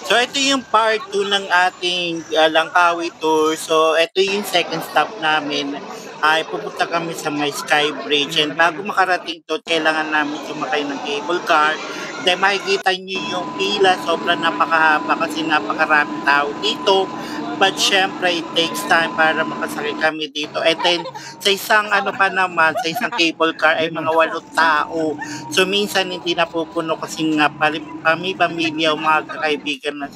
So ito yung part 2 ng ating Langkawi tour. So ito yung second stop namin ay pupunta kami sa may Sky Bridge and bago makarating to kailangan namin sumakay ng cable car. Then makikita nyo yung pila, sobrang napakahaba kasi napakaraming tao dito. But syempre, it takes time para makasakay kami dito. And then, sa isang ano pa naman, sa isang cable car ay mga 8 tao. So, minsan hindi napupuno kasi nga kami pamilya o mga kaibigan na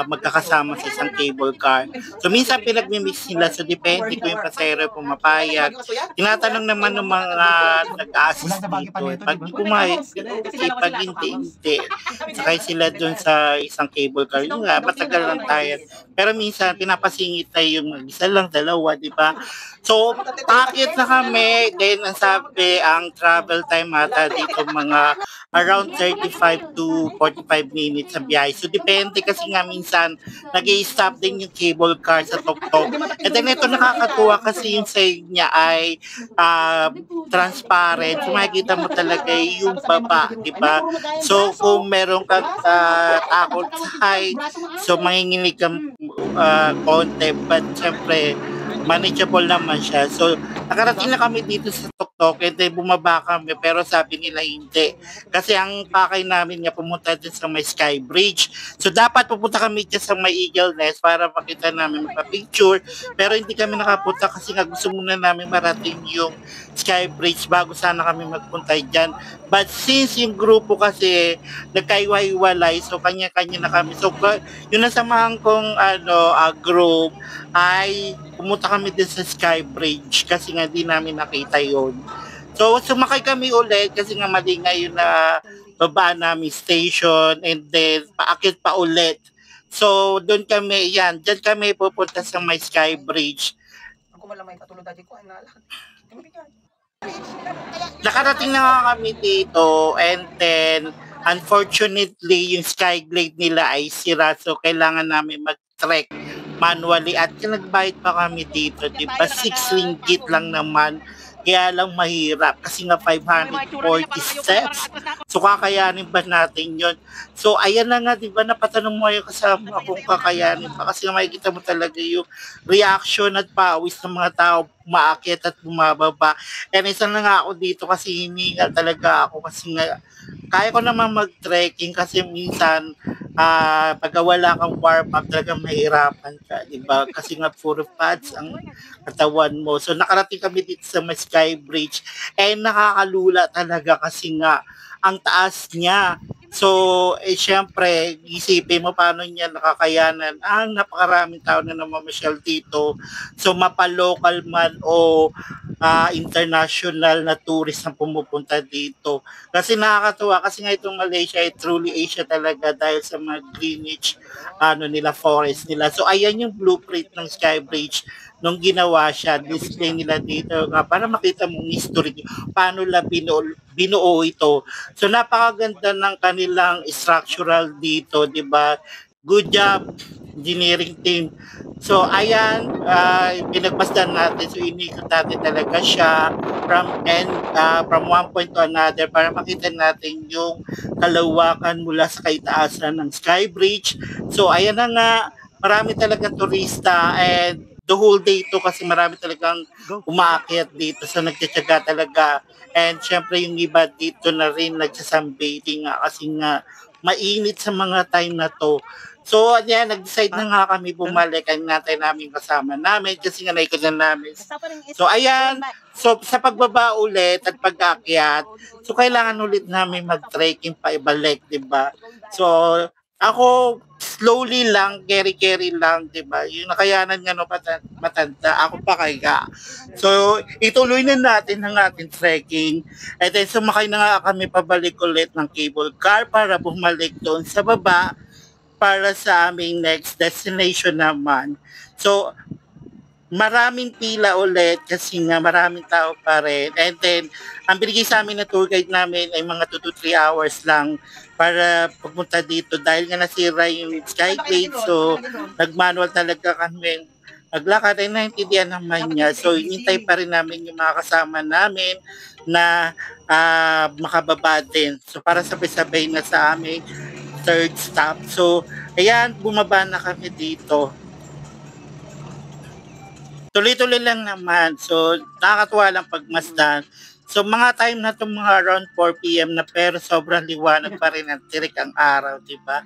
magkakasama sa isang cable car. So, minsan pinagmimix nila. So, depende kung yung pasahero pumapayag. Tinatanong naman ng mga nag-assist dito. Pag pumayag, okay. Pag hindi, hindi. Sakay sila dun sa isang cable car. Yung nga, matagal lang tayo. Pero minsan, pinapasingit tayo yung mag-isa lang, dalawa, di ba? So, paakit na kami. Then, ang sabi, ang travel time ata dito mga around 35 to 45 minutes sa biyahe. So, depende kasi nga minsan, nag-i-stop din yung cable car sa Toktok. And then, ito nakakatuwa kasi yung side niya ay transparent. So, makikita mo talaga yung baba, di ba? So, kung meron kang takot sa height, so manginginig kang konti, but syempre manageable naman siya. So, nakarating na kami dito sa Toktok and then bumaba kami pero sabi nila hindi. Kasi ang pakay namin nga pumunta din sa may Sky Bridge. So, dapat pupunta kami dyan sa may Eagle Nest para makita namin magpa-picture. Pero hindi kami nakapunta kasi nga gusto muna namin marating yung Sky Bridge bago sana kami magpunta dyan. But since yung grupo kasi nagkaiwa-iwalay, so kanya-kanya na kami. So, yung nasamahan kong group ay pumunta kami din sa Sky Bridge kasi nga di namin nakita yon. So sumakay kami ulit kasi nga mali nga yun na baba namin station and then paakit pa ulit. So doon kami, yan, dyan kami pupunta sa may Sky Bridge. Ako malang may katulad dati ko, nakarating na nga kami dito and then unfortunately yung Skyglade nila ay sira so kailangan namin mag-trek manually at nagbayad pa kami dito, di ba? 6 ringgit lang naman. Kaya lang mahirap kasi nga 540 steps. So kakayanin ba natin yon? So ayan na nga, di ba, napatanong mo yung kasama kung kakayanin pa kasi makikita mo talaga yung reaction at pawis ng mga tao umaakyat at bumababa. And isa na nga ako dito kasi hiningal talaga ako kasi nga kaya ko naman mag-trekking kasi minsan pagka wala kang warm up talagang mahirapan ka, di ba? Kasi nga puro pads ang katawan mo. So nakarating kami dito sa may Sky Bridge and nakakalula talaga kasi nga ang taas niya. So, syempre, isipin mo paano niya nakakayanan ang napakaraming tao na namamasyal dito. So, mapa-local man o international na tourist na pumupunta dito. Kasi nakakatuwa kasi nga itong Malaysia ay truly Asia talaga dahil sa mga greenwich nila forest nila. So ayan yung blueprint ng Sky Bridge nung ginawa siya, display nila dito nga para makita mong history paano la binuo ito. So napakaganda ng kanilang structural dito, 'di ba? Good job engineering team. So ayan, pinagmasdan natin. So inikot natin talaga siya from one point to another para makita natin yung kalawakan mula sa kaitaasan ng Sky Bridge. So ayan na nga, marami talagang turista and the whole day ito kasi marami talagang umaakyat dito. So nagtsatsaga talaga. And syempre yung iba dito na rin nagsasunbathing nga kasi nga mainit sa mga time na to. So, yan, nag-decide na nga kami bumalik ang natay namin kasama namin kasi nga naikot na namin. So, ayan. So, sa pagbaba ulit at pag-akyat, so, kailangan ulit namin mag-trekking pa ibalik, di ba? So, ako, slowly lang, carry lang, di ba? Yung nakayanan nga no, matanda, ako pa kaya. So, ituloy na natin ang ating trekking. And then, sumakay na nga kami pabalik ulit ng cable car para bumalik doon sa baba para sa aming next destination naman. So, maraming pila ulit kasi nga maraming tao pa rin. And then, ang binigay sa amin na tour guide namin ay mga 2 to 3 hours lang para pupunta dito dahil nga nasira yung Skyglade. So, nag-manual talaga kami naglakad ay naintindihan naman niya. So, hinintay pa rin namin yung mga kasama namin na makababa din. So, para sabay-sabay na sa amin third stop. So, ayan, bumaba na kami dito. Tuloy-tuloy lang naman. So, nakakatuwa lang pagmasdan. So, mga time na to mga around 4 p.m. na pero sobrang liwanag pa rin ang tirik ang araw, di ba?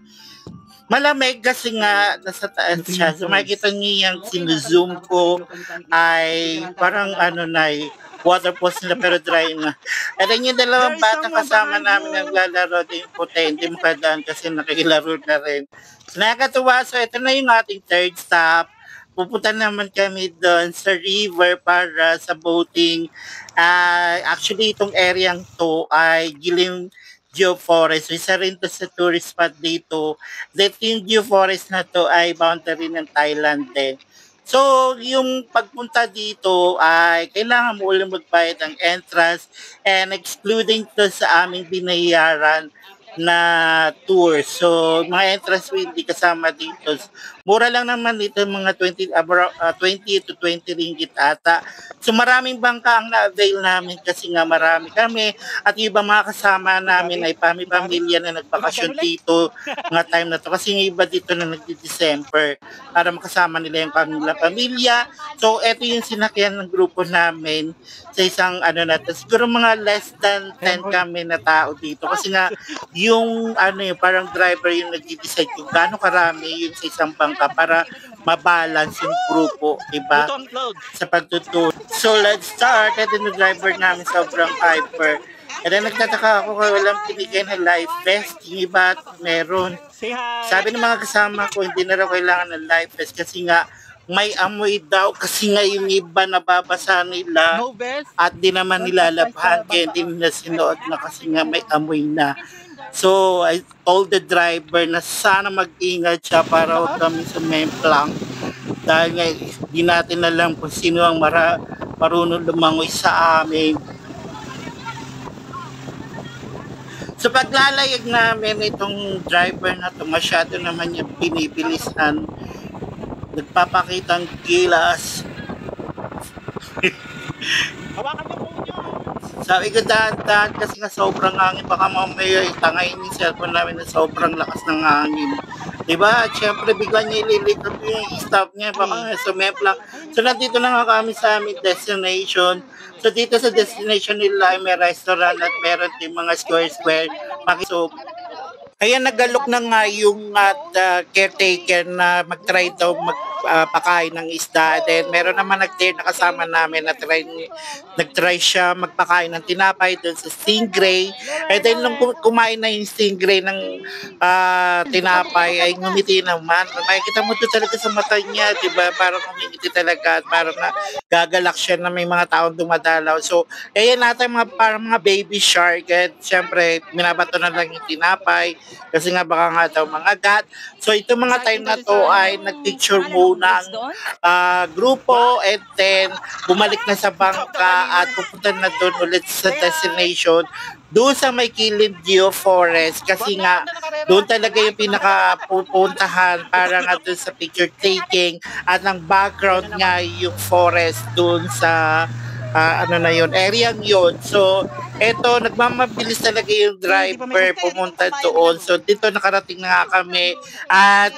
Malamig kasi nga nasa taas siya. So makikita niyo yung sinuzoom ko ay parang ano na waterfalls nila pero dry na. And then yung dalawang bata kasama namin naglalaro din puti, hindi makadaan kasi nakilaro na rin. So nakakatuwa. So ito na yung ating third stop. Pupunta naman kami doon sa river para sa boating. Actually, itong area to ay Gilim Geoforest. Isa rin to sa tourist spot dito. That yung Geoforest na to ay boundary ng Thailand din. So, yung pagpunta dito ay kailangan mo ulit magbayad ng entrance and excluding to sa aming binayaran na tour. So, mga entrance fee hindi kasama dito. Mura lang naman dito mga 20 to 20 ringgit ata. So, maraming bangka ang na-avail namin kasi nga marami kami at yung iba mga kasama namin ay pamilya na nagbakasyon dito mga time na to. Kasi yung iba dito na nagdi-December para makasama nila yung pamilya. So, eto yung sinakyan ng grupo namin sa isang ano na to. Siguro mga less than 10 kami na tao dito. Kasi nga, yung ano yung parang driver yung nag-decide kung gaano karami yun sa isang bangka para mabalance yung grupo, diba? Sa pagtuturo. So let's start. Ito yung driver namin sobrang hyper. And then nagtataka ako kung walang pinigay na life vest. Yung iba meron. Sabi ng mga kasama ko, hindi na raw kailangan ng life vest kasi nga may amoy daw kasi nga yung iba nababasa nila at di naman nilalabhan kaya hindi nila sinuot na kasi nga may amoy na. So, I told the driver na sana mag-ingat siya para huwag kami sumemplang. Dahil nga, di natin alam kung sino ang marunong lumangoy sa amin. So, paglalayag namin itong driver na to, masyado naman yung binibilisan. Nagpapakitang gilas. Hawakan niyo po niyo. Sabi ko dahan-dahan kasi nga sobrang hangin. Baka mamaya itangayin yung cellphone namin na sobrang lakas ng hangin. Diba? At syempre bigla niya ililikot yung stop niya. Baka sumemplang. So nandito na nga kami sa aming destination. So dito sa destination nila ay may restaurant at meron din mga square-square. So kaya nagalok na nga yung caretaker na mag-try daw magpakain ng isda. Then meron naman nag-dare na kasama namin na nag-try siya magpakain ng tinapay doon sa stingray. And then nung kumain na yung stingray ng tinapay ay ngumiti naman. Makikita mo to talaga sa mata niya, di ba? Parang ngumiti talaga at parang gagalak siya na may mga taong dumadalaw. So, ayan natin parang mga baby shark. At syempre, minabato na lang yung tinapay kasi nga baka nga daw mga gat. So ito mga time na to ay nag-picture muna ang grupo and then bumalik na sa bangka at pupunta na doon ulit sa destination doon sa may Gilim Geoforest kasi nga doon talaga yung pinakapupuntahan para nga doon sa picture taking at ang background nga yung forest doon sa ano na yun, area yun. So, eto, nagmamabilis talaga yung driver pumunta doon. So, dito nakarating na nga kami. At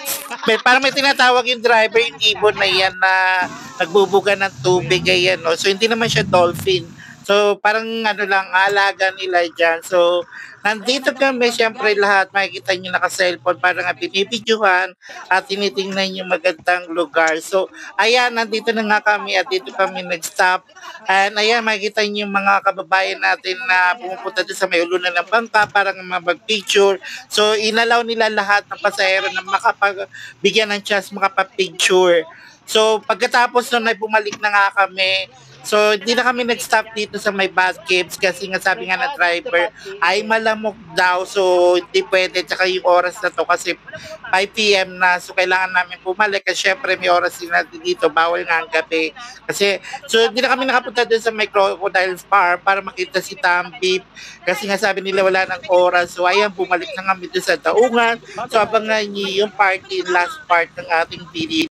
parang may tinatawag yung driver, yung ibon na yan na nagbubuga ng tubig. Ayan, no? So, hindi naman siya dolphin. So, parang ano lang, alaga nila dyan. So, nandito kami, syempre lahat, makikita nyo naka-cellphone, parang pinipidyohan at tinitingnan yung magandang lugar. So, ayan, nandito na nga kami at dito kami nag-stop. And ayan, makikita nyo yung mga kababayan natin na pumupunta doon sa may ulunan ng bangka para mag-picture. So, inalaw nila lahat ng pasahero na makapagbigyan ng chance makapag-picture. So, pagkatapos nun ay bumalik na nga kami. So, hindi na kami nag-stop dito sa may bath caves kasi nga sabi nga ng driver ay malamok daw. So, hindi pwede. Tsaka yung oras na to kasi 5 p.m. na. So, kailangan namin bumalik. Kasi syempre may oras din natin dito. Bawal nga ang gabi. Kasi, so, hindi na kami nakapunta dun sa may crocodile farm para makita si Tambip. Kasi nga sabi nila wala ng oras. So, ayan, bumalik na kami dun sa Daungan. So, abangan niyo yung party, last part ng ating video.